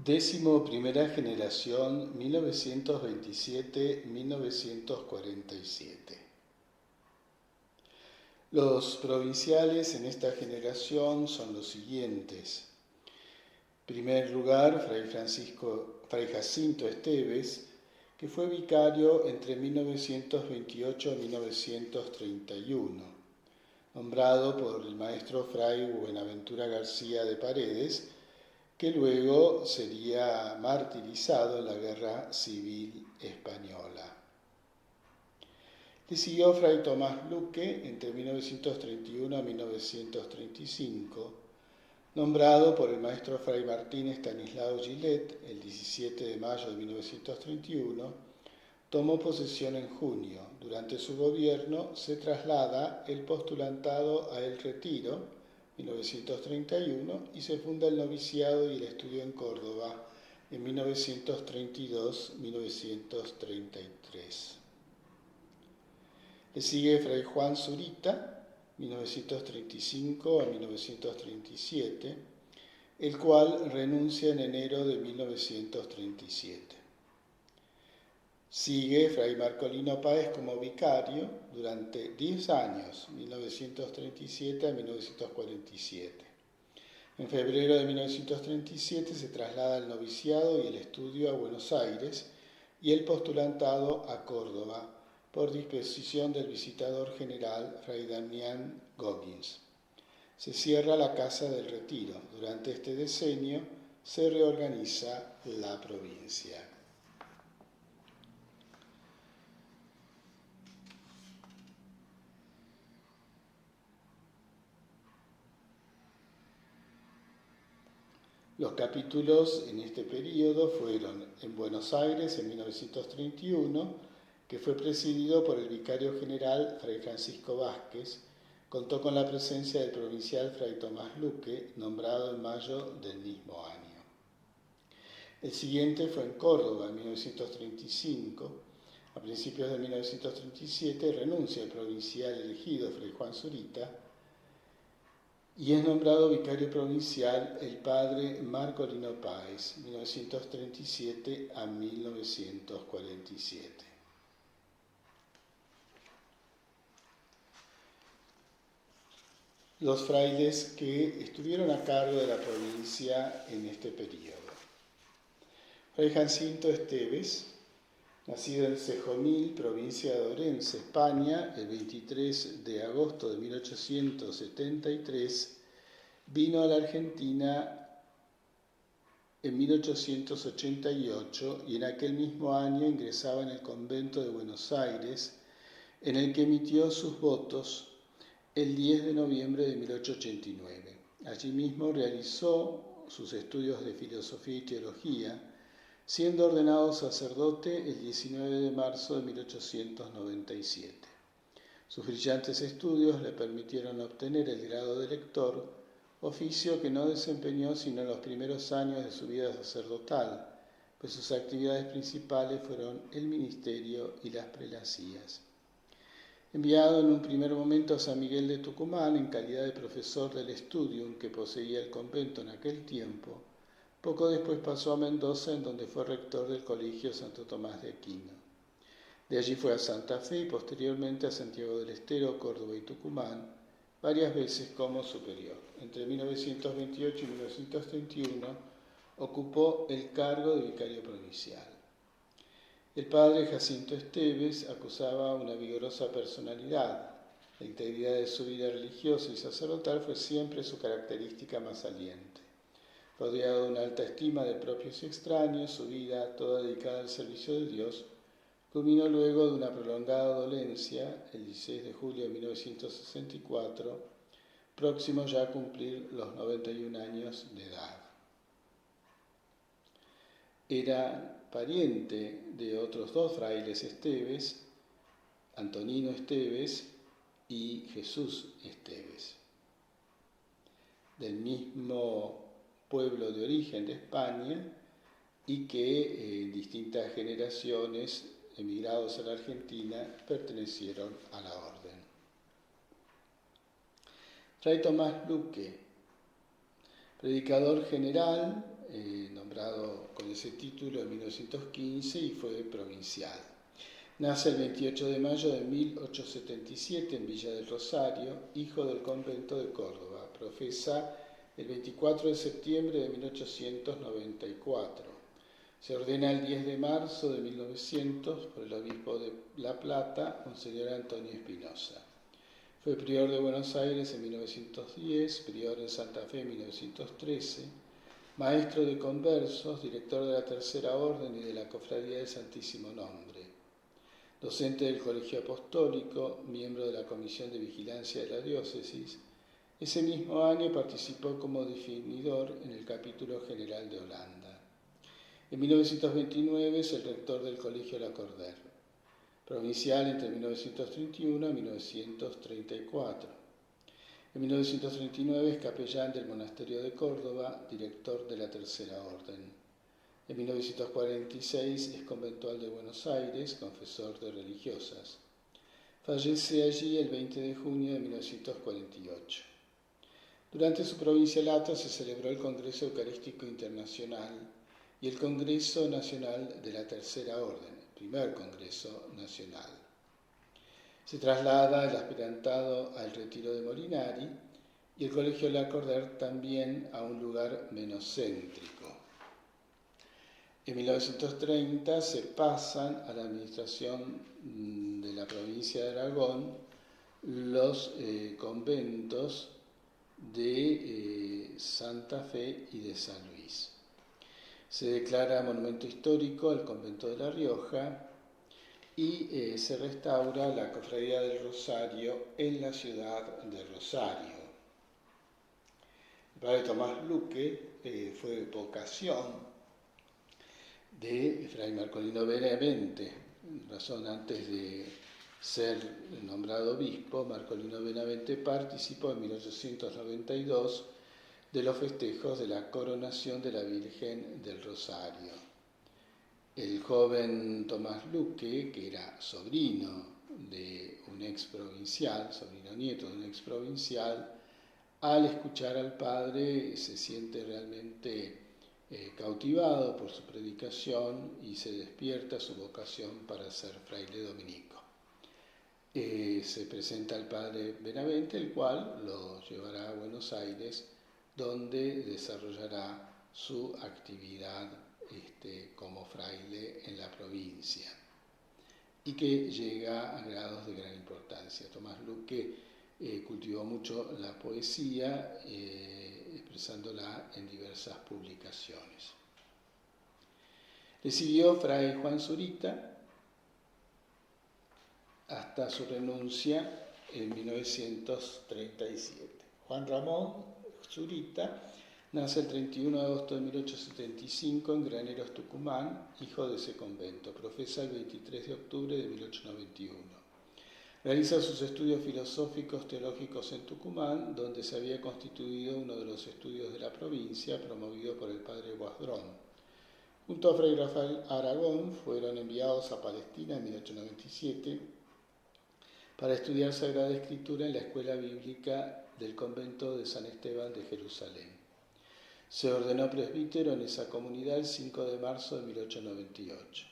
Décimo primera generación 1927-1947. Los provinciales en esta generación son los siguientes. Primer lugar, Fray Jacinto Esteves, que fue vicario entre 1928 y 1931, nombrado por el maestro Fray Buenaventura García de Paredes, que luego sería martirizado en la Guerra Civil Española. Le siguió Fray Tomás Luque entre 1931 y 1935, nombrado por el maestro Fray Martín Estanislao Gilet el 17 de mayo de 1931, tomó posesión en junio. Durante su gobierno se traslada el postulantado a El Retiro, 1931, y se funda el noviciado y el estudio en Córdoba en 1932-1933. Le sigue Fray Juan Zurita, 1935 a 1937, el cual renuncia en enero de 1937. Sigue Fray Marcolino Páez como vicario durante 10 años, 1937 a 1947. En febrero de 1937 se traslada el noviciado y el estudio a Buenos Aires y el postulantado a Córdoba, por disposición del visitador general Fray Damián Goggins. Se cierra la Casa del Retiro. Durante este decenio se reorganiza la provincia. Los capítulos en este periodo fueron en Buenos Aires en 1931, que fue presidido por el vicario general Fray Francisco Vázquez. Contó con la presencia del provincial Fray Tomás Luque, nombrado en mayo del mismo año. El siguiente fue en Córdoba en 1935. A principios de 1937 renuncia el provincial elegido Fray Juan Zurita y es nombrado vicario provincial el padre Marcolino Páez, 1937 a 1947. Los frailes que estuvieron a cargo de la provincia en este periodo. Fray Jacinto Esteves, nacido en Sejonil, provincia de Orense, España, el 23 de agosto de 1873, vino a la Argentina en 1888 y en aquel mismo año ingresaba en el convento de Buenos Aires, en el que emitió sus votos el 10 de noviembre de 1889. Allí mismo realizó sus estudios de filosofía y teología, siendo ordenado sacerdote el 19 de marzo de 1897. Sus brillantes estudios le permitieron obtener el grado de lector, oficio que no desempeñó sino en los primeros años de su vida sacerdotal, pues sus actividades principales fueron el ministerio y las prelacías. Enviado en un primer momento a San Miguel de Tucumán en calidad de profesor del Studium que poseía el convento en aquel tiempo, poco después pasó a Mendoza, en donde fue rector del Colegio Santo Tomás de Aquino. De allí fue a Santa Fe y posteriormente a Santiago del Estero, Córdoba y Tucumán, varias veces como superior. Entre 1928 y 1931 ocupó el cargo de vicario provincial. El padre Jacinto Esteves acusaba una vigorosa personalidad. La integridad de su vida religiosa y sacerdotal fue siempre su característica más saliente. Rodeado de una alta estima de propios y extraños, su vida, toda dedicada al servicio de Dios, culminó luego de una prolongada dolencia, el 16 de julio de 1964, próximo ya a cumplir los 91 años de edad. Era pariente de otros dos frailes Esteves, Antonino Esteves y Jesús Esteves, del mismo pueblo de origen de España y que en distintas generaciones emigrados a la Argentina pertenecieron a la orden. Fray Tomás Luque predicador general, nombrado con ese título en 1915 y fue provincial. Nace el 28 de mayo de 1877 en Villa del Rosario, hijo del convento de Córdoba. Profesa el 24 de septiembre de 1894. Se ordena el 10 de marzo de 1900 por el obispo de La Plata, Monseñor Antonio Espinosa. Fue prior de Buenos Aires en 1910, prior en Santa Fe en 1913, maestro de conversos, director de la Tercera Orden y de la Cofradía del Santísimo Nombre. Docente del Colegio Apostólico, miembro de la Comisión de Vigilancia de la Diócesis. Ese mismo año participó como definidor en el Capítulo General de Holanda. En 1929 es el rector del Colegio Lacordaire, provincial entre 1931 y 1934. En 1939 es capellán del Monasterio de Córdoba, director de la Tercera Orden. En 1946 es conventual de Buenos Aires, confesor de religiosas. Fallece allí el 20 de junio de 1948. Durante su provincialato se celebró el Congreso Eucarístico Internacional y el Congreso Nacional de la Tercera Orden, el primer Congreso Nacional. Se traslada el aspirantado al Retiro de Molinari y el Colegio Lacordaire también a un lugar menos céntrico. En 1930 se pasan a la administración de la provincia de Aragón los conventos de Santa Fe y de San Luis. Se declara monumento histórico el convento de La Rioja y se restaura la Cofradía del Rosario en la ciudad de Rosario. El padre Tomás Luque fue vocación de Fray Marcolino Benavente. Razón, antes de ser nombrado obispo, Marcolino Benavente participó en 1892 de los festejos de la coronación de la Virgen del Rosario. El joven Tomás Luque, que era sobrino de un exprovincial, sobrino nieto de un exprovincial, al escuchar al padre se siente realmente cautivado por su predicación y se despierta su vocación para ser fraile dominico. Se presenta al padre Benavente, el cual lo llevará a Buenos Aires, donde desarrollará su actividad como fraile en la provincia y que llega a grados de gran importancia. Tomás Luque cultivó mucho la poesía, expresándola en diversas publicaciones. Le siguió Fray Juan Zurita hasta su renuncia en 1937. Juan Ramón Zurita nace el 31 de agosto de 1875 en Graneros, Tucumán, hijo de ese convento. Profesa el 23 de octubre de 1891. Realiza sus estudios filosóficos teológicos en Tucumán, donde se había constituido uno de los estudios de la provincia, promovido por el padre Guasdrón. Junto a Fray Rafael Aragón fueron enviados a Palestina en 1897 para estudiar Sagrada Escritura en la Escuela Bíblica del Convento de San Esteban de Jerusalén. Se ordenó presbítero en esa comunidad el 5 de marzo de 1898.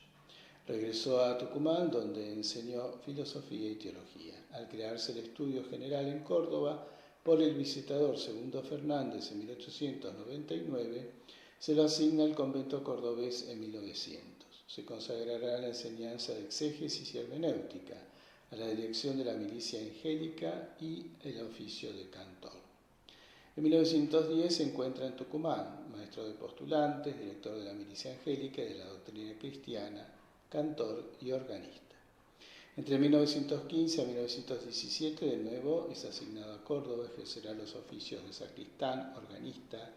Regresó a Tucumán, donde enseñó filosofía y teología. Al crearse el Estudio General en Córdoba por el visitador Segundo Fernández en 1899, se lo asigna al convento cordobés en 1900. Se consagrará a la enseñanza de exégesis y hermenéutica, a la dirección de la milicia angélica y el oficio de cantor. En 1910 se encuentra en Tucumán, maestro de postulantes, director de la milicia angélica y de la doctrina cristiana, cantor y organista. Entre 1915 a 1917, de nuevo, es asignado a Córdoba, ejercerá los oficios de sacristán, organista,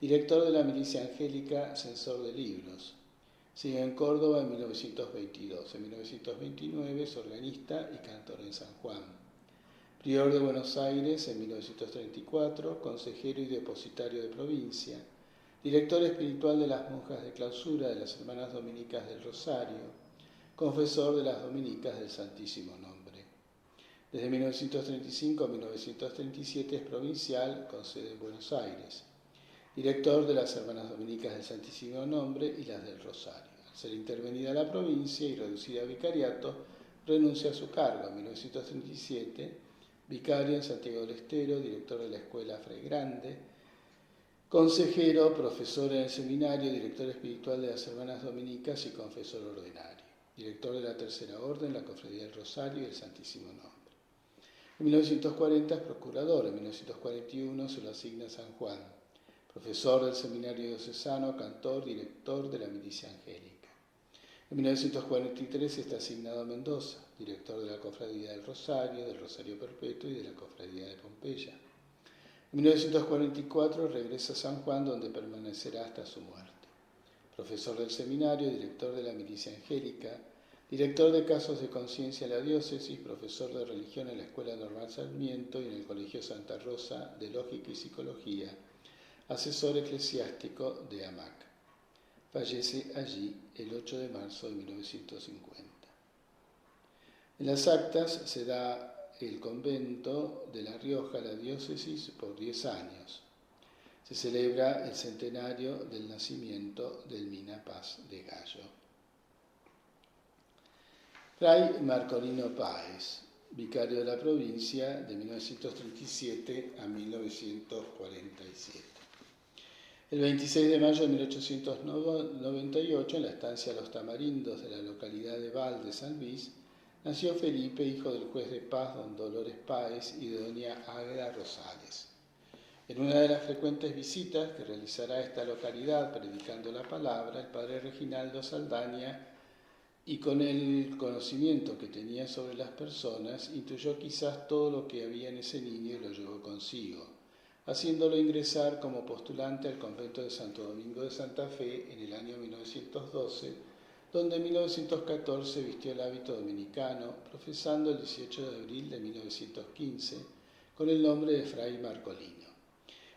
director de la milicia angélica, censor de libros. Sigue en Córdoba en 1922. En 1929 es organista y cantor en San Juan. Prior de Buenos Aires en 1934, consejero y depositario de provincia, director espiritual de las monjas de clausura de las Hermanas Dominicas del Rosario, confesor de las Dominicas del Santísimo Nombre. Desde 1935 a 1937 es provincial, con sede en Buenos Aires. director de las Hermanas Dominicas del Santísimo Nombre y las del Rosario. Al ser intervenida la provincia y reducida a vicariato, renuncia a su cargo. En 1937, vicario en Santiago del Estero, director de la Escuela Fray Grande, consejero, profesor en el seminario, director espiritual de las Hermanas Dominicas y confesor ordinario, director de la Tercera Orden, la Cofradía del Rosario y el Santísimo Nombre. En 1940 es procurador, en 1941 se lo asigna a San Juan, profesor del seminario diocesano, cantor, director de la milicia angélica. En 1943 está asignado a Mendoza, director de la Cofradía del Rosario Perpetuo y de la Cofradía de Pompeya. En 1944 regresa a San Juan, donde permanecerá hasta su muerte. Profesor del seminario, director de la milicia angélica, director de casos de conciencia en la diócesis, profesor de religión en la Escuela Normal Sarmiento y en el Colegio Santa Rosa de Lógica y Psicología, asesor eclesiástico de AMAC. Fallece allí el 8 de marzo de 1950. En las actas se da el convento de La Rioja, la diócesis, por 10 años. Se celebra el centenario del nacimiento del Mina Paz de Gallo. Fray Marcolino Páez, vicario de la provincia de 1937 a 1947. El 26 de mayo de 1898, en la estancia Los Tamarindos de la localidad de Val de San Luis, nació Felipe, hijo del juez de paz don Dolores Páez y de doña Águeda Rosales. En una de las frecuentes visitas que realizará a esta localidad predicando la palabra, el padre Reginaldo Saldaña, y con el conocimiento que tenía sobre las personas, intuyó quizás todo lo que había en ese niño y lo llevó consigo, haciéndolo ingresar como postulante al convento de Santo Domingo de Santa Fe en el año 1912, donde en 1914 vistió el hábito dominicano, profesando el 18 de abril de 1915 con el nombre de Fray Marcolino.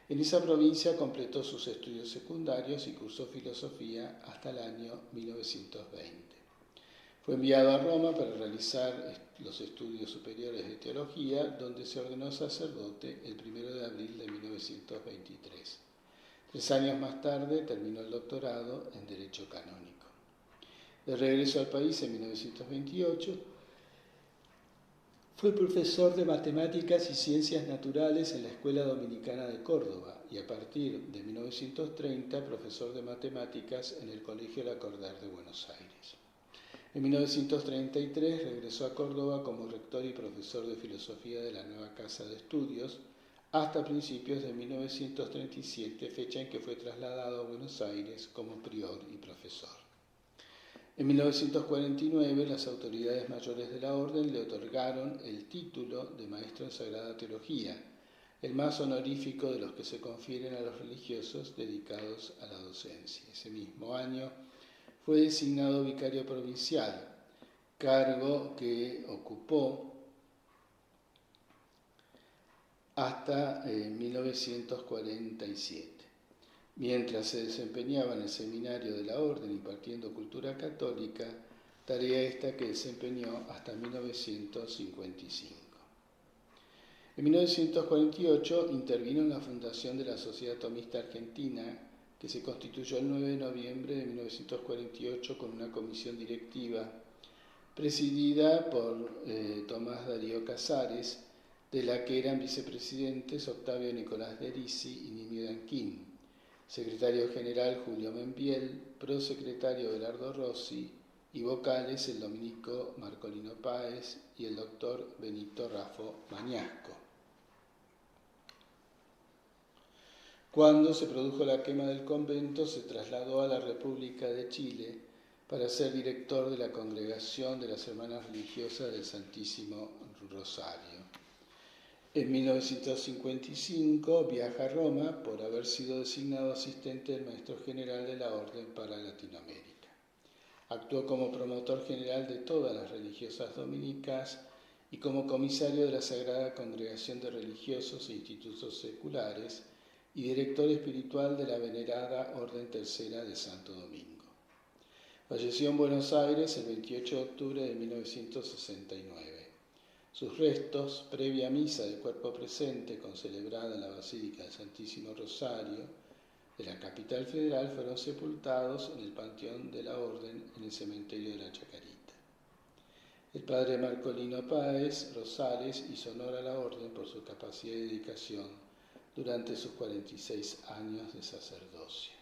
En esa provincia completó sus estudios secundarios y cursó filosofía hasta el año 1920. Fue enviado a Roma para realizar los estudios superiores de teología, donde se ordenó sacerdote el 1 de abril de 1923. 3 años más tarde terminó el doctorado en Derecho Canónico. De regreso al país en 1928, fue profesor de Matemáticas y Ciencias Naturales en la Escuela Dominicana de Córdoba y a partir de 1930 profesor de Matemáticas en el Colegio La Cordar de Buenos Aires. En 1933 regresó a Córdoba como rector y profesor de filosofía de la nueva Casa de Estudios hasta principios de 1937, fecha en que fue trasladado a Buenos Aires como prior y profesor. En 1949 las autoridades mayores de la orden le otorgaron el título de maestro en Sagrada Teología, el más honorífico de los que se confieren a los religiosos dedicados a la docencia. Ese mismo año fue designado vicario provincial, cargo que ocupó hasta 1947. Mientras se desempeñaba en el seminario de la Orden impartiendo cultura católica, tarea esta que desempeñó hasta 1955. En 1948 intervino en la fundación de la Sociedad Tomista Argentina, que se constituyó el 9 de noviembre de 1948 con una comisión directiva presidida por Tomás Darío Casares, de la que eran vicepresidentes Octavio Nicolás de Risi y Nimio Danquín, secretario general Julio Membiel, prosecretario Belardo Rossi y vocales el dominico Marcolino Páez y el doctor Benito Raffo Mañasco. Cuando se produjo la quema del convento, se trasladó a la República de Chile para ser director de la Congregación de las Hermanas Religiosas del Santísimo Rosario. En 1955 viaja a Roma por haber sido designado asistente del Maestro General de la Orden para Latinoamérica. Actuó como promotor general de todas las religiosas dominicas y como comisario de la Sagrada Congregación de Religiosos e Institutos Seculares y director espiritual de la venerada Orden Tercera de Santo Domingo. Falleció en Buenos Aires el 28 de octubre de 1969. Sus restos, previa misa de cuerpo presente concelebrada en la Basílica del Santísimo Rosario, de la capital federal fueron sepultados en el Panteón de la Orden en el cementerio de la Chacarita. El padre Marcolino Páez Rosales hizo honor a la orden por su capacidad y dedicación durante sus 46 años de sacerdocio.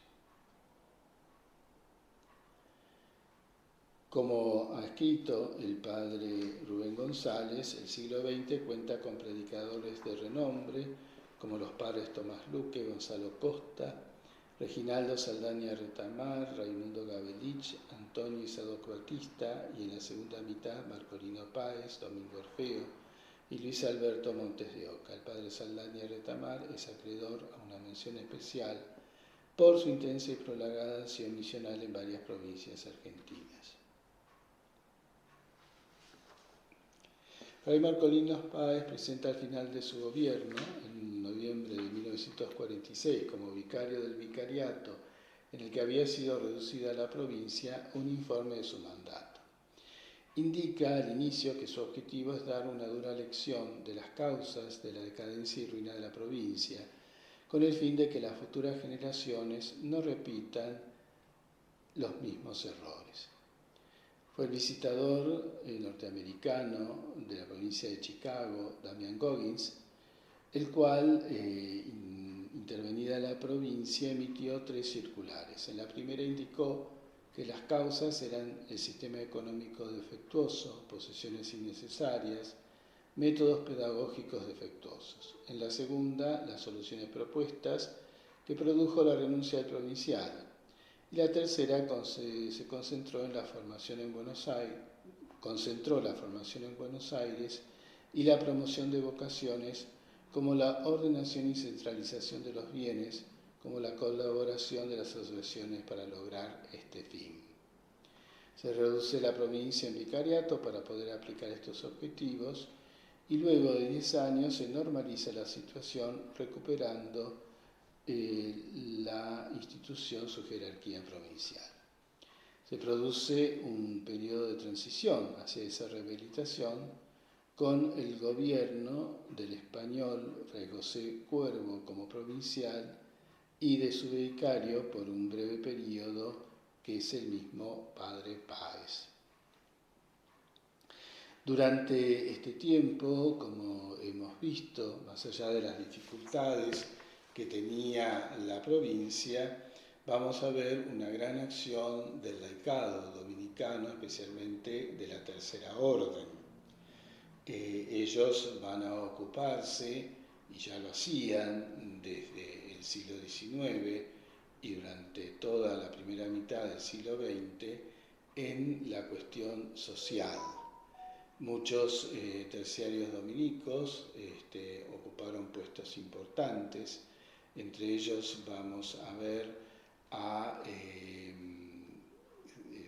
Como ha escrito el padre Rubén González, el siglo XX cuenta con predicadores de renombre como los padres Tomás Luque, Gonzalo Costa, Reginaldo Saldaña Retamar, Raimundo Gabelich, Antonio Isadoc Batista y en la segunda mitad Marcolino Páez, Domingo Orfeo y Luis Alberto Montes de Oca. El padre Saldaña Retamar es acreedor a una mención especial por su intensa y prolongada acción misional en varias provincias argentinas. Fray Marcolino Páez presenta al final de su gobierno, en noviembre de 1946, como vicario del vicariato en el que había sido reducida la provincia, un informe de su mandato. Indica al inicio que su objetivo es dar una dura lección de las causas de la decadencia y ruina de la provincia, con el fin de que las futuras generaciones no repitan los mismos errores. Fue el visitador norteamericano de la provincia de Chicago, Damian Goggins, el cual, intervenida la provincia, emitió 3 circulares. En la primera indicó que las causas eran el sistema económico defectuoso, posesiones innecesarias, métodos pedagógicos defectuosos. En la segunda, las soluciones propuestas que produjo la renuncia del provincial. Y la tercera se concentró la formación en Buenos Aires y la promoción de vocaciones como la ordenación y centralización de los bienes, como la colaboración de las asociaciones para lograr este fin. Se reduce la provincia en vicariato para poder aplicar estos objetivos y luego de 10 años se normaliza la situación recuperando la institución su jerarquía provincial. Se produce un periodo de transición hacia esa rehabilitación con el gobierno del español Fray José Cuervo como provincial y de su vicario por un breve periodo que es el mismo padre Páez. Durante este tiempo, como hemos visto, más allá de las dificultades que tenía la provincia, vamos a ver una gran acción del laicado dominicano, especialmente de la Tercera Orden. Ellos van a ocuparse, y ya lo hacían desde el siglo XIX y durante toda la primera mitad del siglo XX, en la cuestión social. Muchos terciarios dominicos ocuparon puestos importantes. Entre ellos vamos a ver a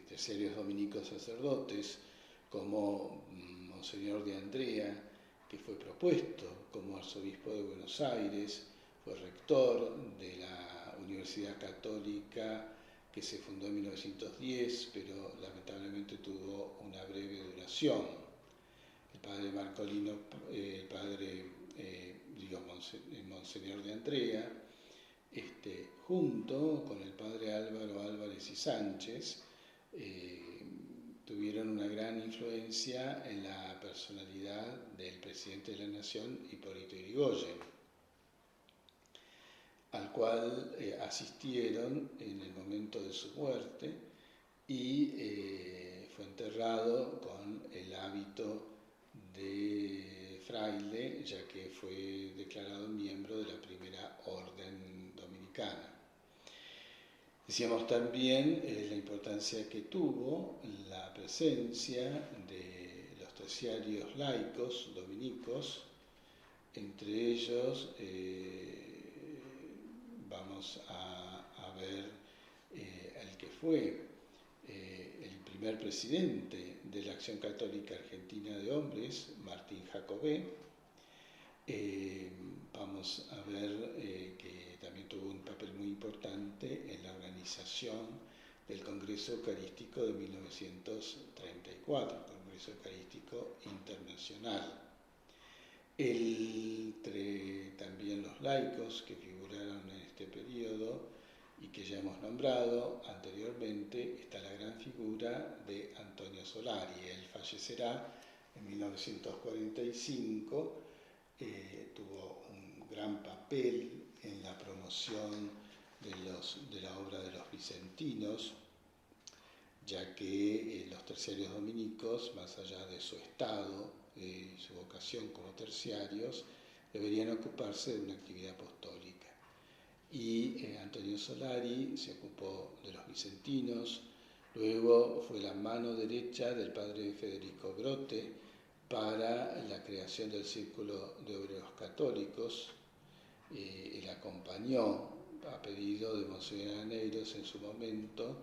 terciarios dominicos sacerdotes como Monseñor de Andrea, que fue propuesto como arzobispo de Buenos Aires, fue rector de la Universidad Católica que se fundó en 1910, pero lamentablemente tuvo una breve duración. El padre Marcolino, Monseñor de Andrea, junto con el padre Álvaro Álvarez y Sánchez, tuvieron una gran influencia en la personalidad del presidente de la Nación, Hipólito Yrigoyen, al cual asistieron en el momento de su muerte y fue enterrado con el hábito de fraile, ya que fue declarado miembro de la primera orden dominicana. Decíamos también la importancia que tuvo la presencia de los terciarios laicos dominicos, entre ellos vamos a ver el que fue el primer presidente de la Acción Católica Argentina de Hombres, Martín Jacobé. Vamos a ver que también tuvo un papel muy importante en la organización del Congreso Eucarístico de 1934, el Congreso Eucarístico Internacional. Entre también los laicos que figuraron en este periodo y que ya hemos nombrado anteriormente, está la gran figura de Antonio Solari. Él fallecerá en 1945, tuvo un gran papel en la promoción de la obra de los vicentinos, ya que los terciarios dominicos, más allá de su estado y su vocación como terciarios, deberían ocuparse de una actividad apostólica. Y Antonio Solari se ocupó de los vicentinos, luego fue la mano derecha del padre Federico Grote para la creación del Círculo de Obreros Católicos. Él acompañó, a pedido de Monseñor Aneiros en su momento,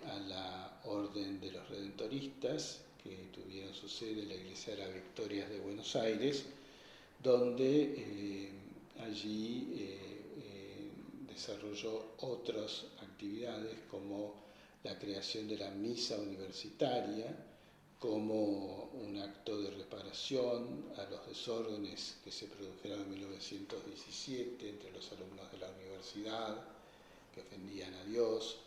a la Orden de los Redentoristas, que tuvieron su sede en la Iglesia de las Victorias de Buenos Aires, donde allí desarrolló otras actividades como la creación de la misa universitaria, como un acto de reparación a los desórdenes que se produjeron en 1917 entre los alumnos de la universidad que ofendían a Dios.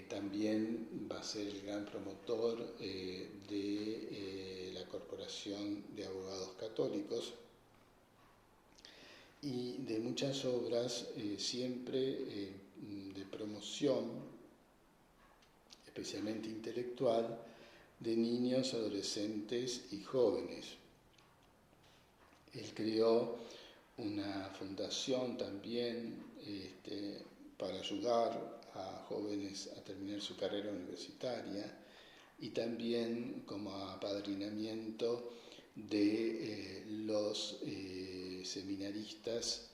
También va a ser el gran promotor de la Corporación de Abogados Católicos y de muchas obras siempre de promoción, especialmente intelectual, de niños, adolescentes y jóvenes. Él creó una fundación también para ayudar a jóvenes a terminar su carrera universitaria y también como apadrinamiento de los seminaristas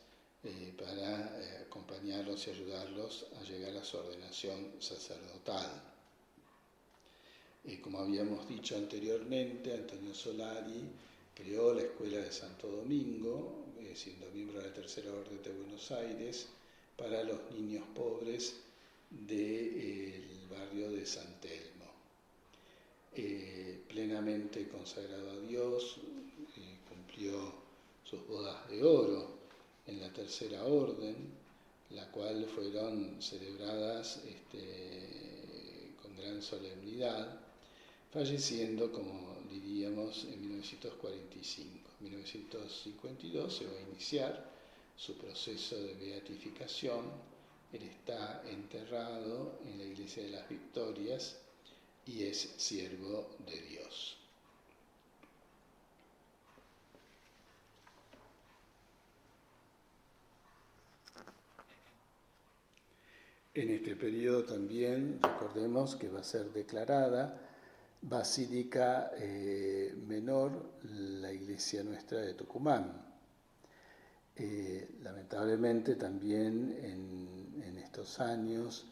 para acompañarlos y ayudarlos a llegar a su ordenación sacerdotal. Como habíamos dicho anteriormente, Antonio Solari creó la Escuela de Santo Domingo, siendo miembro de la Tercera Orden de Buenos Aires, para los niños pobres del barrio de San Telmo. Plenamente consagrado a Dios, cumplió sus bodas de oro en la Tercera Orden, la cual fueron celebradas con gran solemnidad, falleciendo, como diríamos, en 1945. En 1952 se va a iniciar su proceso de beatificación. Él está enterrado en la Iglesia de las Victorias y es siervo de Dios. En este periodo también recordemos que va a ser declarada Basílica Menor la Iglesia Nuestra de Tucumán. Lamentablemente también en estos años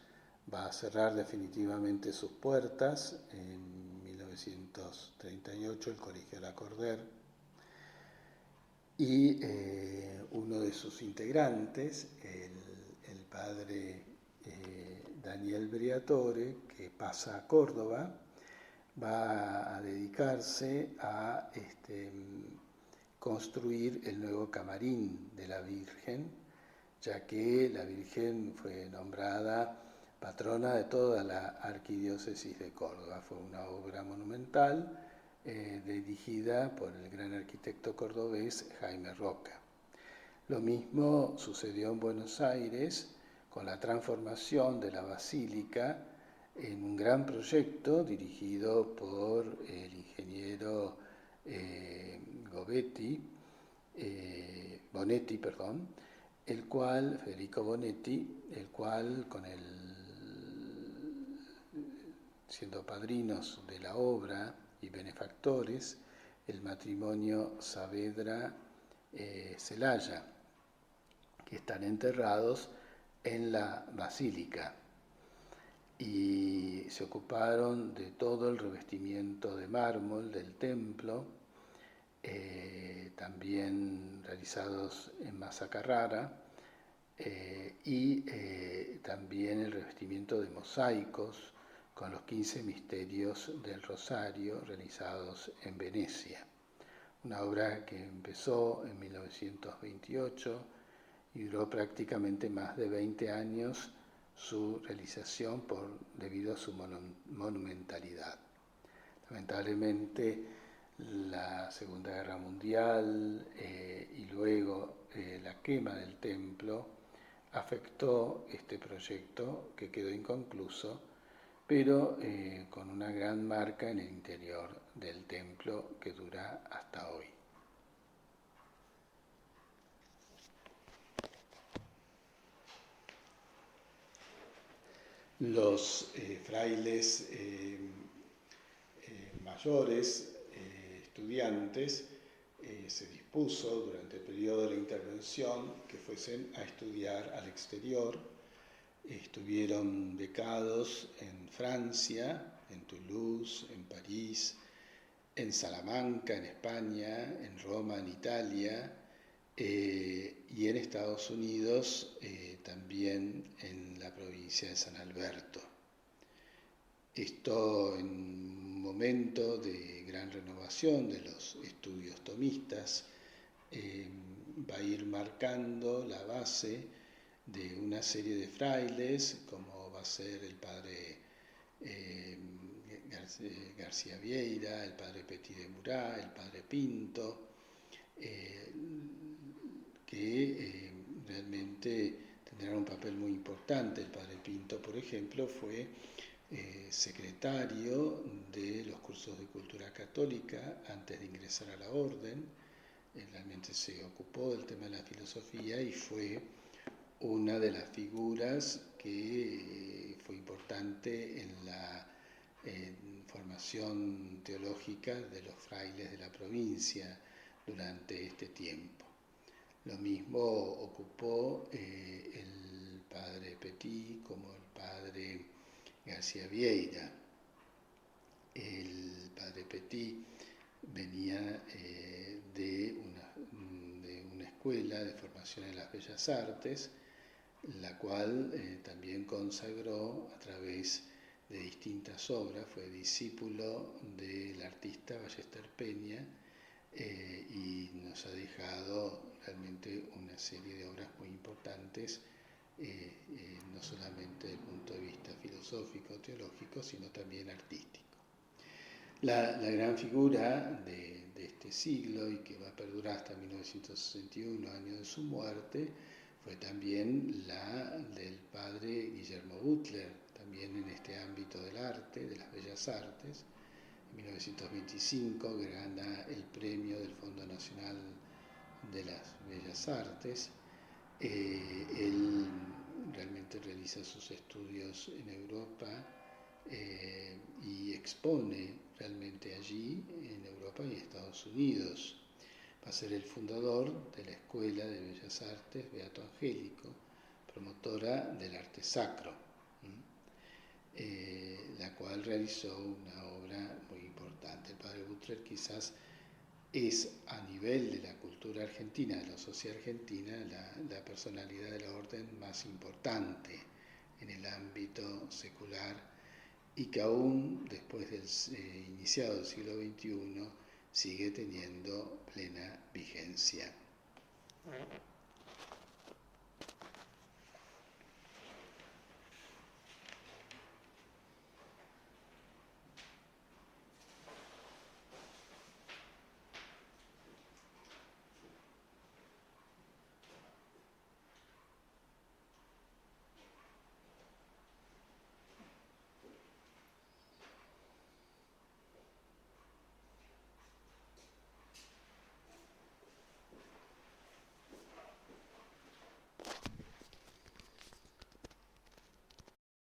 va a cerrar definitivamente sus puertas. En 1938 el Colegio Lacordaire, y uno de sus integrantes, el padre Daniel Briatore, que pasa a Córdoba, va a dedicarse a construir el nuevo camarín de la Virgen, ya que la Virgen fue nombrada patrona de toda la arquidiócesis de Córdoba. Fue una obra monumental dirigida por el gran arquitecto cordobés Jaime Roca. Lo mismo sucedió en Buenos Aires con la transformación de la basílica en un gran proyecto dirigido por el ingeniero Federico Bonetti, el cual, siendo padrinos de la obra y benefactores, el matrimonio Saavedra-Celaya, que están enterrados en la basílica, y se ocuparon de todo el revestimiento de mármol del templo, también realizados en masa Carrara, y también el revestimiento de mosaicos con los 15 misterios del Rosario realizados en Venecia. Una obra que empezó en 1928 y duró prácticamente más de 20 años su realización debido a su monumentalidad. Lamentablemente, la Segunda Guerra Mundial y luego la quema del templo afectó este proyecto, que quedó inconcluso, pero con una gran marca en el interior del templo que dura hasta hoy. Los frailes mayores, estudiantes, se dispuso durante el periodo de la intervención que fuesen a estudiar al exterior. Estuvieron becados en Francia, en Toulouse, en París, en Salamanca, en España, en Roma, en Italia, y en Estados Unidos, también en la provincia de San Alberto. Esto en un momento de gran renovación de los estudios tomistas va a ir marcando la base de una serie de frailes, como va a ser el padre García Vieira, el padre Petit de Murat, el padre Pinto, que realmente tendrán un papel muy importante. El padre Pinto, por ejemplo, fue secretario de los cursos de cultura católica antes de ingresar a la orden. Realmente se ocupó del tema de la filosofía y fue una de las figuras que fue importante en la formación teológica de los frailes de la provincia durante este tiempo. Lo mismo ocupó el padre Petit como el padre García Vieira. El padre Petit venía de una escuela de formación en las bellas artes, la cual también consagró a través de distintas obras, fue discípulo del artista Ballester Peña, y nos ha dejado realmente una serie de obras muy importantes, no solamente desde el punto de vista filosófico, teológico, sino también artístico. La gran figura de este siglo, y que va a perdurar hasta 1961, año de su muerte, fue también la del padre Guillermo Butler, también en este ámbito del arte, de las bellas artes. En 1925 gana el premio del Fondo Nacional de las Bellas Artes. Él realmente realiza sus estudios en Europa y expone realmente allí, en Europa y Estados Unidos. Va a ser el fundador de la Escuela de Bellas Artes Beato Angélico, promotora del arte sacro, la cual realizó una obra muy importante. El padre Butler quizás es, a nivel de la cultura argentina, de la sociedad argentina, la personalidad de la orden más importante en el ámbito secular, y que aún después del iniciado del siglo XXI sigue teniendo plena vigencia.